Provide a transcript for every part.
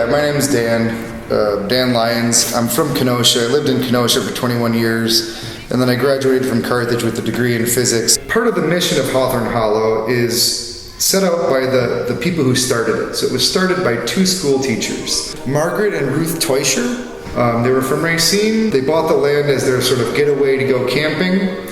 Yeah, my name is Dan Lyons. I'm from Kenosha. I lived in Kenosha for 21 years, and then I graduated from Carthage with a degree in physics. Part of the mission of Hawthorn Hollow is set out by the people who started it. So it was started by two school teachers, Margaret and Ruth Teuscher. They were from Racine. They bought the land as their sort of getaway to go camping.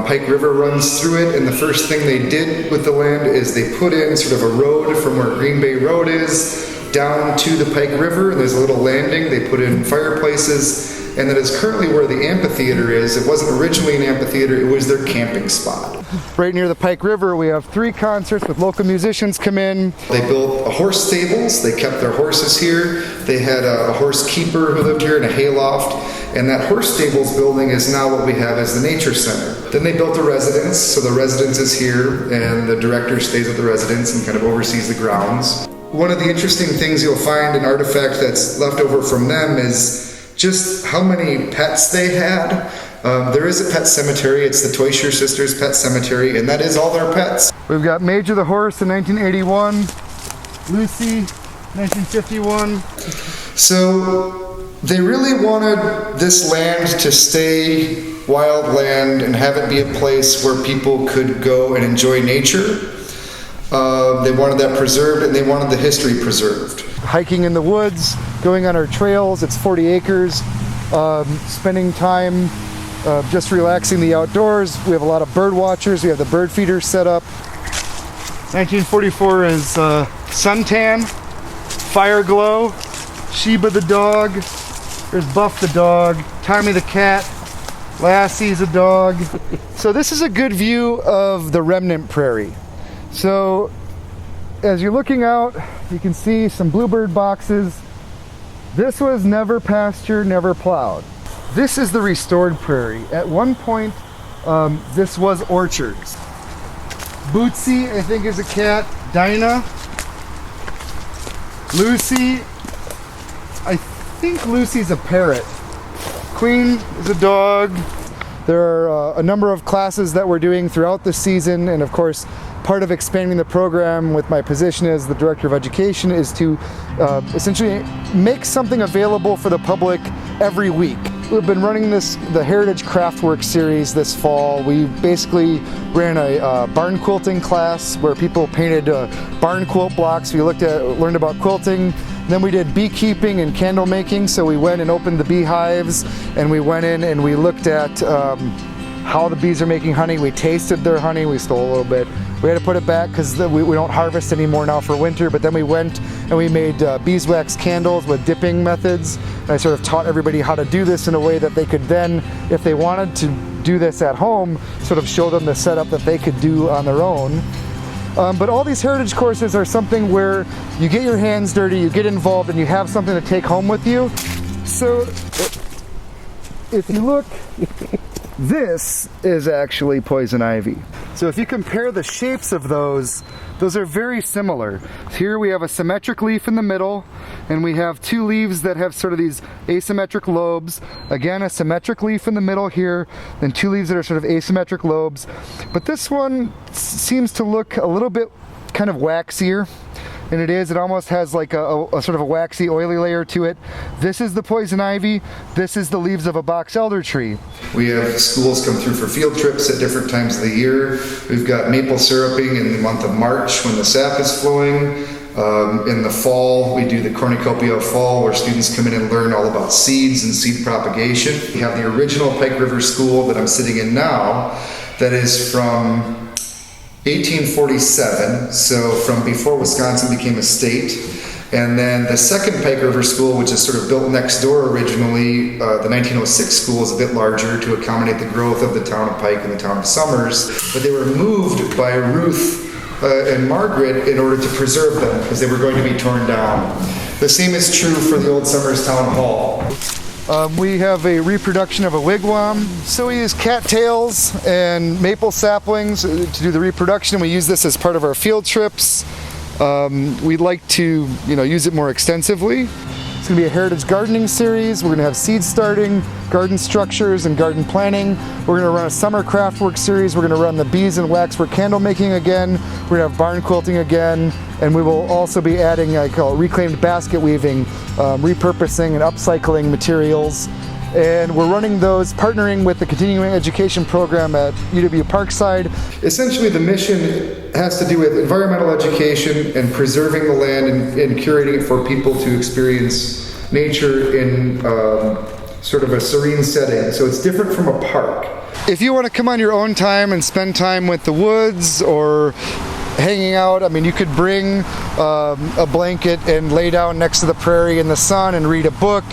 Pike River runs through it, and the first thing they did with the land is they put in sort of a road from where Green Bay Road is down to the Pike River, and there's a little landing. They put in fireplaces, and that is currently where the amphitheater is. It wasn't originally an amphitheater, it was their camping spot. Right near the Pike River, we have 3 concerts with local musicians come in. They built horse stables, they kept their horses here. They had a horse keeper who lived here in a hayloft, and that horse stables building is now what we have as the Nature Center. Then they built a residence, so the residence is here, and the director stays at the residence and kind of oversees the grounds. One of the interesting things you'll find, an artifact that's left over from them, is just how many pets they had. There is a pet cemetery. It's the Teuscher sisters' pet cemetery, and that is all their pets. We've got Major the horse in 1981, Lucy, 1951. So they really wanted this land to stay wild land and have it be a place where people could go and enjoy nature. They wanted that preserved, and they wanted the history preserved. Hiking in the woods, going on our trails, it's 40 acres, spending time just relaxing the outdoors. We have a lot of bird watchers, we have the bird feeders set up. 1944 is suntan, fire glow, Sheba the dog, there's Buff the dog, Tommy the cat, Lassie's a dog. So this is a good view of the remnant prairie. So as you're looking out, you can see some bluebird boxes. This was never pastured, never plowed. This is the restored prairie. At one point, this was orchards. Bootsy, I think, is a cat. Dinah. Lucy. I think Lucy's a parrot. Queen is a dog. There are a number of classes that we're doing throughout the season, and of course, part of expanding the program with my position as the Director of Education is to essentially make something available for the public every week. We've been running the Heritage Craftwork series this fall. We basically ran a barn quilting class where people painted barn quilt blocks. We learned about quilting. Then we did beekeeping and candle making. So we went and opened the beehives, and we went in and we looked at how the bees are making honey. We tasted their honey. We stole a little bit. We had to put it back because we don't harvest anymore now for winter, but then we went and we made beeswax candles with dipping methods. And I sort of taught everybody how to do this in a way that they could then, if they wanted to do this at home, sort of show them the setup that they could do on their own. But all these heritage courses are something where you get your hands dirty, you get involved, and you have something to take home with you. So if you look, this is actually poison ivy. So if you compare the shapes of those are very similar. Here we have a symmetric leaf in the middle, and we have 2 leaves that have sort of these asymmetric lobes. Again, a symmetric leaf in the middle here, then 2 leaves that are sort of asymmetric lobes. But this one seems to look a little bit kind of waxier. And it almost has like a sort of a waxy, oily layer to it. This is the poison ivy. This is the leaves of a box elder tree. We have schools come through for field trips at different times of the year. We've got maple syruping in the month of March when the sap is flowing. In the fall, we do the cornucopia of fall, where students come in and learn all about seeds and seed propagation. We have the original Pike River School that I'm sitting in now that is from 1847, so from before Wisconsin became a state. And then the second Pike River School, which is sort of built next door originally, the 1906 school is a bit larger to accommodate the growth of the town of Pike and the town of Summers. But they were moved by Ruth and Margaret in order to preserve them because they were going to be torn down. The same is true for the old Summers Town Hall. We have a reproduction of a wigwam. So we use cattails and maple saplings to do the reproduction. We use this as part of our field trips. We'd like to, use it more extensively. It's going to be a heritage gardening series. We're going to have seed starting, garden structures, and garden planning. We're going to run a summer craftwork series. We're going to run the bees and waxwork candle making again. We're going to have barn quilting again. And we will also be adding, I call it reclaimed basket weaving, repurposing and upcycling materials. And we're running those, partnering with the continuing education program at UW Parkside. Essentially, the mission has to do with environmental education and preserving the land and curating it for people to experience nature in sort of a serene setting. So it's different from a park. If you want to come on your own time and spend time with the woods or hanging out, I mean, you could bring a blanket and lay down next to the prairie in the sun and read a book.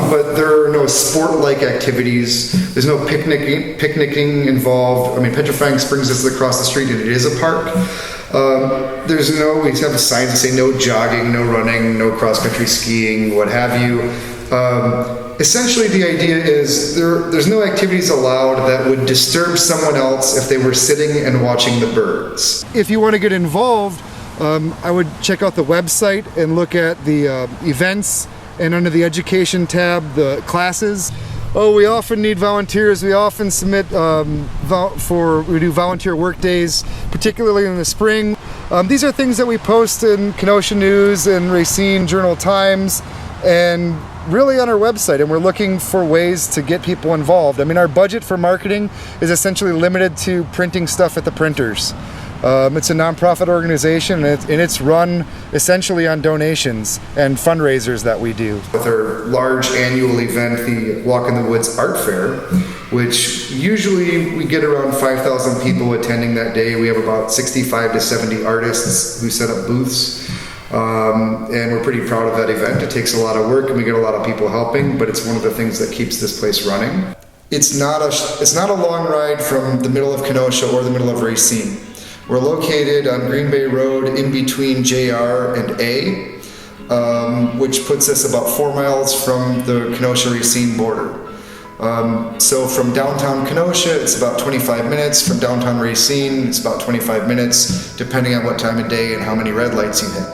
But there are no sport-like activities. There's no picnicking involved. I mean, Petrifying Springs is across the street and it is a park. We have the signs that say no jogging, no running, no cross-country skiing, what have you. Essentially, the idea is there's no activities allowed that would disturb someone else if they were sitting and watching the birds. If you want to get involved, I would check out the website and look at the events, and under the education tab, the classes. We often need volunteers. We often submit we do volunteer work days, particularly in the spring. These are things that we post in Kenosha News and Racine Journal-Times and really on our website, and we're looking for ways to get people involved. I mean, our budget for marketing is essentially limited to printing stuff at the printers. It's a nonprofit organization, and it's run essentially on donations and fundraisers that we do. With our large annual event, the Walk in the Woods Art Fair, which usually we get around 5,000 people attending that day. We have about 65 to 70 artists who set up booths. And we're pretty proud of that event. It takes a lot of work and we get a lot of people helping, but it's one of the things that keeps this place running. It's not a long ride from the middle of Kenosha or the middle of Racine. We're located on Green Bay Road in between JR and A, which puts us about 4 miles from the Kenosha-Racine border. So from downtown Kenosha, it's about 25 minutes. From downtown Racine, it's about 25 minutes, depending on what time of day and how many red lights you hit.